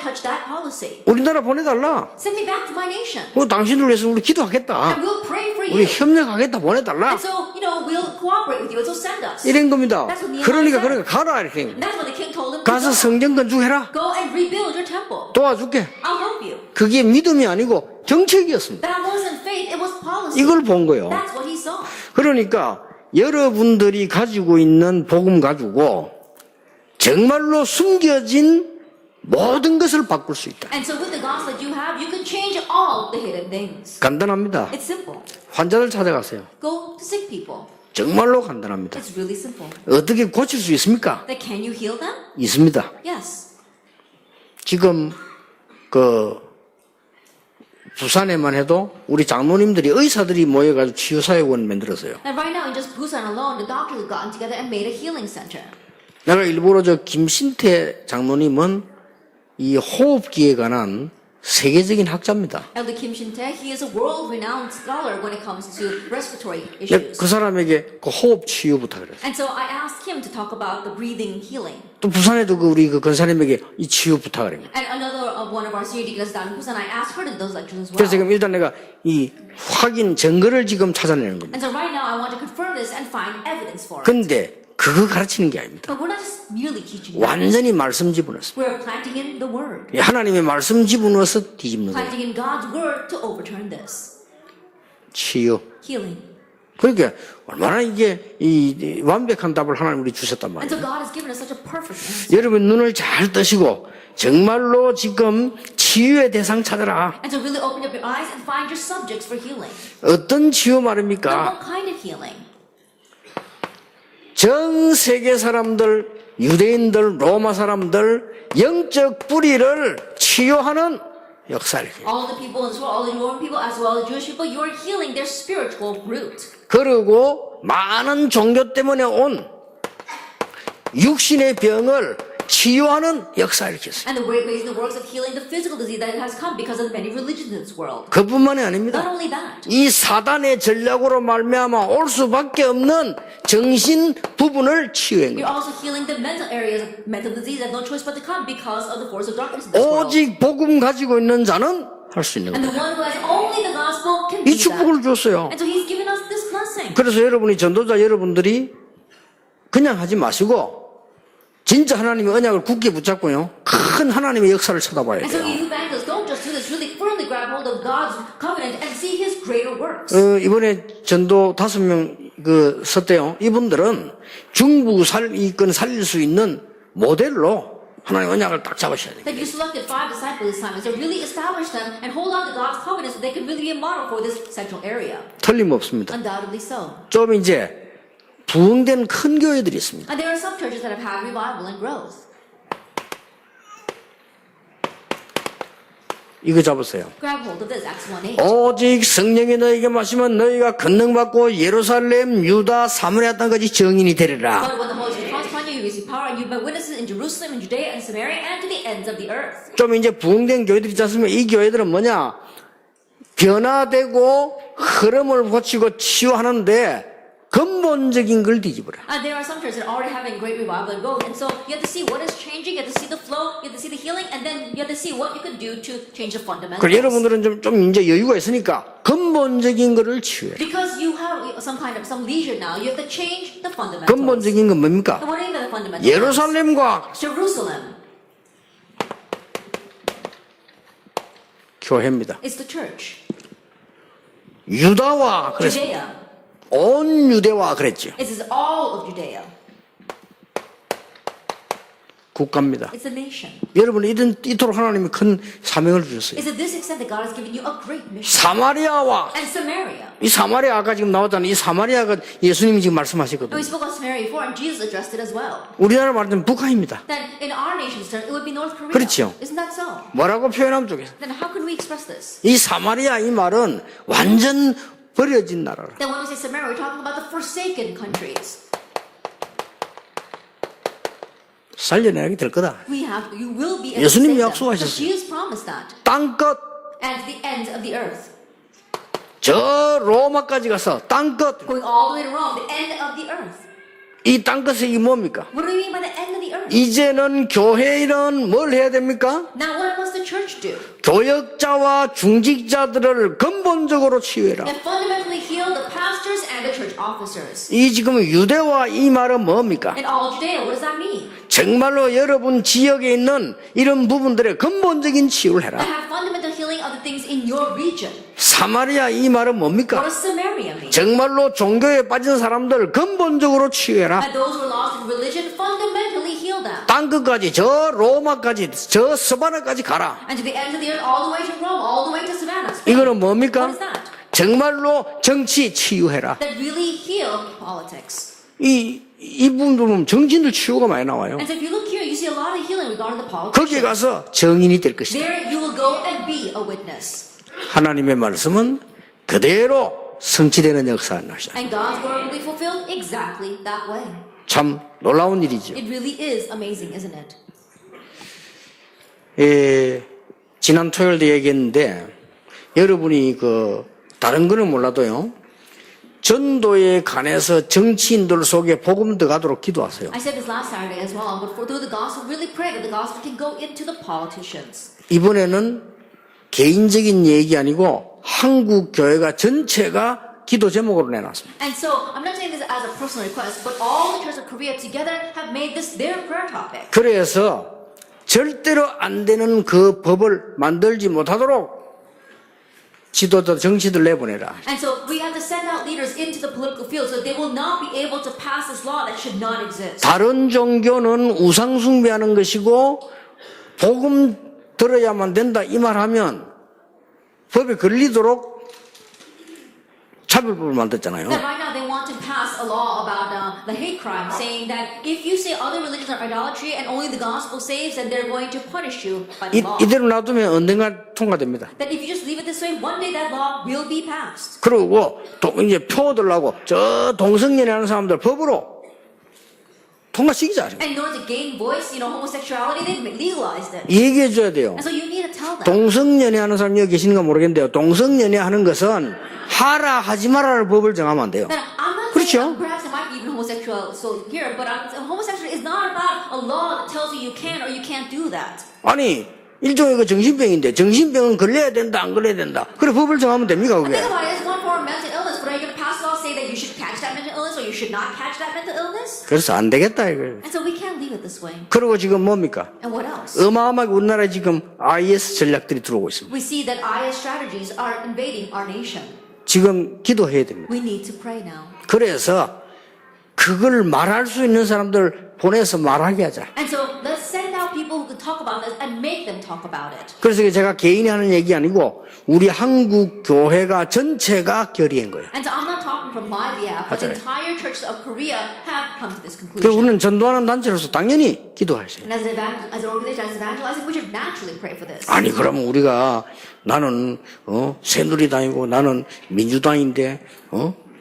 touched that policy. 우리나라 보내달라. Send me back to my nation. 당신들 위해서 우리 기도하겠다. And we'll pray for 우리 you. 협력하겠다 보내달라. And so, we'll cooperate with you. So send us. 이런 겁니다. That's what Nehemiah 그러니까 said. 가라 이렇게. And that's what the king told him to 가서 go. 성전 건축해라. Go and rebuild your temple. 도와줄게. I'll help you. 그게 믿음이 아니고 정책이었습니다. That wasn't faith, it was policy. 이걸 본 거예요. That's what he saw. 그러니까 여러분들이 가지고 있는 복음 가지고 정말로 숨겨진 모든 것을 바꿀 수 있다. And so with the gospel that you have, you can change all the hidden things. 간단합니다. It's simple. 환자들 찾아가세요. Go to sick people. 정말로 간단합니다. It's really simple. 어떻게 고칠 수 있습니까? That can you heal them? 있습니다. Yes. 지금 부산에만 해도 우리 장로님들이 의사들이 모여가지고 치유사회원 만들었어요. And right now in just Busan alone, the doctors have gotten together and made a healing center. 내가 일부러 김신태 장로님은 이 호흡기에 관한 세계적인 학자입니다. Elder Kim Shin-tae, he is a world-renowned scholar when it comes to respiratory 내가 issues. 그 사람에게 그 호흡 치유부터 그랬어요. And so I asked him to talk about the breathing healing. 또 부산에도 우리 권사님에게 이 치유 부탁을 합니다. And another one of our senior deacons down in Busan, I asked her to do those lectures as well. 그래서 지금 일단 내가 이 확인 증거를 지금 찾아내는 겁니다. And so right now I want to confirm this and find evidence for it. 근데 그거 가르치는 게 아닙니다. But we're not just merely teaching it. 완전히 말씀 집어넣었습니다. We're planting in the word. 하나님의 말씀 집어넣어서 뒤집는 거예요. Planting in God's word to overturn this. 치유. Healing. 그러니까 얼마나 이게 이 완벽한 답을 하나님 우리 주셨단 And 말이에요. so God has given us such a perfect answer. 여러분 눈을 잘 뜨시고 정말로 지금 치유의 대상 찾아라. And so really open up your eyes and find your subjects for healing. 어떤 치유 Now, 말입니까? what kind of healing? 전 세계 사람들, 유대인들, 로마 사람들 영적 뿌리를 치유하는 역사를 해요. All the people in this world, all the Roman people as well as Jewish people, you are healing their spiritual root. 그리고 많은 종교 때문에 온 육신의 병을 치유하는 역사를 했어요. And the ways and the works of healing the physical disease that has come because of the many religions in this world. 그뿐만이 Not 아닙니다. only that, 이 사단의 전략으로 말미암아 올 수밖에 없는 정신 부분을 치유한 you're 거예요. also healing the mental areas of mental disease that have no choice but to come because of the force of darkness in this world. 오직 복음 가지고 있는 자는 할 수 있는 And the 거예요. one who has only the gospel can 이 do that. 축복을 줬어요. And so he's given us this blessing. 그래서 여러분이 전도자 여러분들이 그냥 하지 마시고 진짜 하나님의 언약을 굳게 붙잡고요. 큰 하나님의 역사를 쳐다봐야 And so 돼요. you evangelists don't just do this, really firmly grab hold of God's covenant and see his greater works. 이번에 전도 5명 섰대요. 이분들은 중부 이권 살릴 수 있는 모델로 하나님 언약을 딱 잡으셔야 돼요. That you selected 5 disciples this time, and so really establish them and hold on to God's covenant so they can really be a model for this central area. 틀림없습니다. Undoubtedly so. 좀 이제 부흥된 큰 교회들이 있습니다. And there are some churches that have had revival and growth. 이거 잡으세요. Grab hold of this, Acts 1:8. 오직 성령이 너에게 마시면 너희가 권능받고 예루살렘, 유다, 사마리아 땅까지 증인이 되리라. But when the Holy Spirit comes upon you, you receive power, and you've been witnesses in Jerusalem, in Judea, and Samaria, and to the ends of the earth. 좀 이제 부흥된 교회들이 있지 않습니까? 이 교회들은 뭐냐? 변화되고 흐름을 고치고 치유하는데 근본적인 걸 뒤집어라. And there are some churches that are already having great revival and growth, and so you have to see what is changing, you have to see the flow, you have to see the healing, and then you have to see what you can do to change the fundamentals. 그럼 여러분들은 좀 이제 여유가 있으니까 근본적인 거를 치유해. Because you have some leisure now, you have to change the fundamentals. 근본적인 건 뭡니까? And what are the fundamentals? 예루살렘과 Jerusalem 교회입니다. is the church. 유다와 그랬어. Judea. 온 유대와 그랬죠. It is all of Judea. 국가입니다. It's a nation. 여러분 이토록 하나님이 큰 사명을 주셨어요. It's at this extent that God has given you a great mission. 사마리아와 And Samaria. 이 사마리아 아까 지금 나왔잖아요. 이 사마리아가 예수님이 지금 And 말씀하셨거든요. we spoke of Samaria before, and Jesus addressed it as well. 우리나라 말하면 북한입니다. Then in our nation's term, it would be North Korea. 그렇죠. Isn't that so? 뭐라고 표현하면 좋겠어요? Then how can we express this? 이 사마리아 이 말은 완전 버려진 나라라. Then when we say Samaria, we're talking about the forsaken countries. 살려내게 될 거다. You will be able to 예수님이 save them. 약속하셨어요. So Jesus promised that. 땅끝, And to the ends of the earth. 저 로마까지 가서 땅끝. Going all the way to Rome, the end of the earth. 이 땅끝이 이게 뭡니까? What do we mean by the end of the earth? 이제는 교회는 뭘 해야 됩니까? Now what must the church do? 교역자와 중직자들을 근본적으로 치유해라. And fundamentally heal the pastors and the church officers. 이 지금 유대와 이 말은 뭡니까? In all Judea, what does that mean? 정말로 여러분 지역에 있는 이런 부분들의 근본적인 치유를 And 해라. have fundamental healing of the things in your region. 사마리아 이 말은 What 뭡니까? does Samaria mean? 정말로 종교에 빠진 사람들 근본적으로 치유해라. And those who are lost in religion, fundamentally heal them. 땅끝까지 저 로마까지 저 스바나까지 가라. And to the ends of the earth, all the way to Rome, all the way to Savannah. 이거는 What 뭡니까? is that? 정말로 정치 치유해라. That really heal politics. 이 부분 보면 정치인들 치유가 많이 나와요. And so if you look here, you see a lot of healing regarding the 거기에 politics. 가서 정인이 될 것이다. There you will go and be a witness. 하나님의 말씀은 그대로 성취되는 역사가 나시다. And God's word will be fulfilled exactly that way. 참 놀라운 일이죠. It really is amazing, isn't it? 지난 토요일도 얘기했는데 여러분이 다른 거는 몰라도요. 전도에 관해서 정치인들 속에 복음 들어가도록 기도하세요. I said this last Saturday as well, but through the gospel, really pray that the gospel can go into the politicians. 이번에는 개인적인 얘기 아니고 한국 교회가 전체가 기도 제목으로 내놨습니다. And so, I'm not saying this as a personal request, but all the churches of Korea together have made this their prayer topic. 그래서 절대로 안 되는 그 법을 만들지 못하도록 지도자 정치들 내보내라. And so, we have to send out leaders into the political field so they will not be able to pass this law that should not exist. 다른 종교는 우상 숭배하는 것이고 복음 들어야만 된다 이 말하면 법에 걸리도록 차별법을 만들었잖아요. That right now they want to pass a law about the hate crime, saying that if you say other religions are idolatry and only the gospel saves, then they're going to punish you by the law. 이대로 놔두면 언젠가 통과됩니다. That if you just leave it this way, one day that law will be passed. 그리고 이제 표 얻으려고 저 동성연애하는 사람들 법으로 통과시키자. And in order to gain voice, homosexuality, they legalized it. 얘기해 줘야 돼요. And so you need to tell them. 동성연애하는 사람 여기 계시는가 모르겠는데요. 동성연애하는 것은 하라 하지 말라를 법을 정하면 안 돼요. That I'm not 그렇죠? saying perhaps it might be even homosexual so here, but homosexual is not about a law that tells you can or you can't do that. 아니 일종의 정신병인데 정신병은 걸려야 된다 안 걸려야 된다. 그래 법을 정하면 됩니까 그게? Think about it, it's one form of mental illness, but are you going to pass laws saying that you should catch that mental illness or you should not catch that mental illness? 그래서 안 되겠다 이거예요. And so we can't leave it this way. 그리고 지금 뭡니까? And what else? 어마어마하게 우리나라에 지금 IS 전략들이 들어오고 있습니다. We see that IS strategies are invading our nation. 지금 기도해야 됩니다. We need to pray now. 그래서 그걸 말할 수 있는 사람들 보내서 말하게 하자. And so let's send out people who can talk about this and make them talk about it. 그래서 제가 개인이 하는 얘기 아니고 우리 한국 교회가 전체가 결의한 거예요. And so I'm not talking from my behalf, but the entire churches of Korea have come to this 그래서 conclusion. 우리는 전도하는 단체로서 당연히 기도하셔요. And as an organization, as evangelizing, we should naturally pray for this. 아니 그러면 우리가 나는 새누리당이고 나는 민주당인데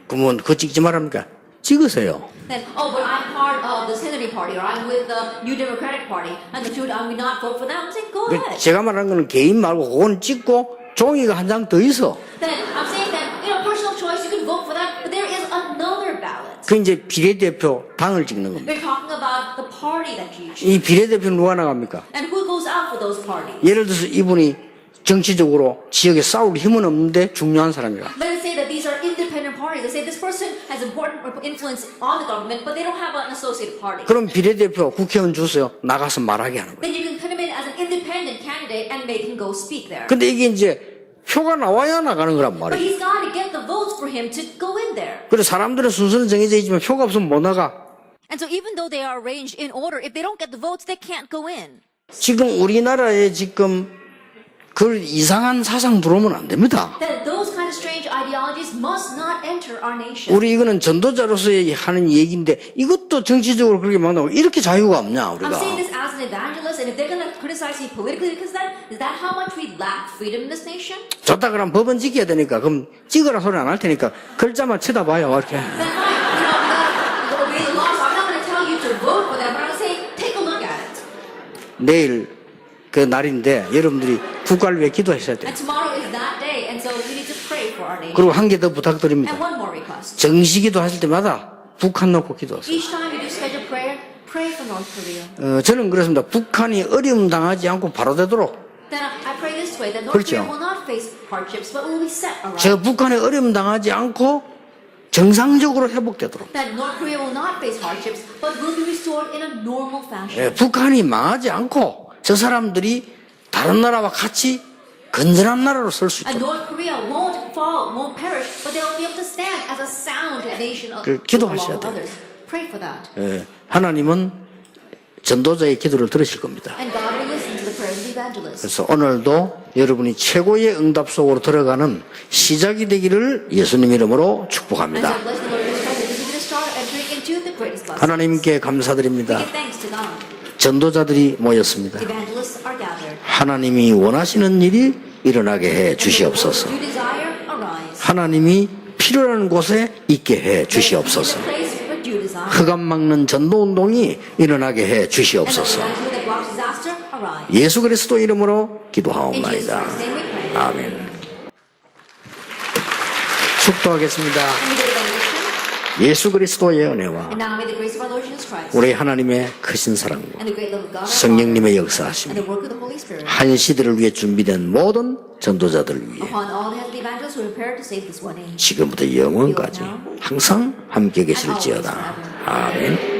그러면 그거 찍지 말합니까? 찍으세요. Then, but I'm part of the Senator Party, or I'm with the New Democratic Party, and should we not vote for them? I'm saying go ahead. 제가 말하는 거는 개인 말고 그건 찍고 종이가 한 장 더 있어. Then I'm saying that personal choice, you can vote for them, but there is another ballot. 그 이제 비례대표 당을 찍는 겁니다. We're talking about the party that you choose, 이 비례대표는 누가 나갑니까? and who goes out for those parties. 예를 들어서 이분이 정치적으로 지역에 싸울 힘은 없는데 중요한 사람이라. Let us say that these are independent parties. Let's say this person has important influence on the government, but they don't have an associated party. 그럼 비례대표 국회의원 주세요. 나가서 말하게 하는 거예요. Then you can put him in as an independent candidate, and they can go speak there. 근데 이게 이제 표가 나와야 나가는 거란 But 말이에요. he's got to get the votes for him to go in there. 그래서 사람들의 순서는 정해져 있지만 표가 없으면 못 나가. And so even though they are arranged in order, if they don't get the votes, they can't go in. 지금 우리나라에 지금 그 이상한 사상 들어오면 안 됩니다. That those kind of strange ideologies must not enter our nation. 우리 이거는 전도자로서 하는 얘기인데 이것도 정치적으로 그렇게 만나고 이렇게 자유가 없냐 I'm 우리가. saying this as an evangelist, and if they're going to criticize me politically because of that, is that how much we lack freedom in this nation? 좋다 그럼 법은 지켜야 되니까 그럼 찍으라 소리 안 할 테니까 글자만 쳐다봐요 이렇게. Then fine, we gotta obey the law, so I'm not going to tell you to vote for them, but I'm going to say, take a look at it. 내일 그 날인데 여러분들이 국가를 위해 기도하셔야 돼요. And tomorrow is that day, and so we need to pray for our nation. 그리고 한 개 더 부탁드립니다. And one more request. 정시기도 하실 때마다 북한 놓고 기도하세요. Each time you do scheduled prayer, pray for North Korea. 저는 그렇습니다. 북한이 어려움 당하지 않고 바로 되도록. Then I pray this way, that North 그렇죠. Korea will not face hardships, but will be set aright. 저 북한에 어려움 당하지 않고 정상적으로 회복되도록. That North Korea will not face hardships, but will be restored in a normal fashion. 예, 북한이 망하지 않고 저 사람들이 다른 나라와 같이 건전한 나라로 설 수 And 있도록. North Korea won't fall, won't perish, but they will be able to stand as a sound nation 그 기도하셔야 along with 돼요. others. Pray for that. 예, 하나님은 전도자의 기도를 들으실 겁니다. And God will listen to the prayers of the evangelists. 그래서 오늘도 여러분이 최고의 응답 속으로 들어가는 시작이 되기를 예수님 이름으로 And 축복합니다. so bless the Lord Jesus Christ, that this is the start of entering into the greatest blessing. 하나님께 We 감사드립니다. give thanks to God. 전도자들이 모였습니다. The evangelists are gathered. 하나님이 원하시는 일이 일어나게 해 주시옵소서. You desire, arise. 하나님이 필요한 곳에 있게 해 주시옵소서. The place where you desire. 흑암 막는 전도 운동이 일어나게 해 And the 주시옵소서. evangelism that blocks disaster, arise. 예수 그리스도 이름으로 In Jesus 기도하옵나이다. Christ's name we pray. 아멘. 축도하겠습니다. And we give benediction. 예수 그리스도의 은혜와 And now may the grace of our Lord Jesus Christ 우리 하나님의 크신 사랑과 and the great love of God our Father 성령님의 and 역사하심, the work of the Holy Spirit 한 시대를 위해 준비된 모든 전도자들을 위해 upon all the heavenly evangelists who are prepared to save this one age. 지금부터 영원까지 항상 함께 계실지어다. 아멘.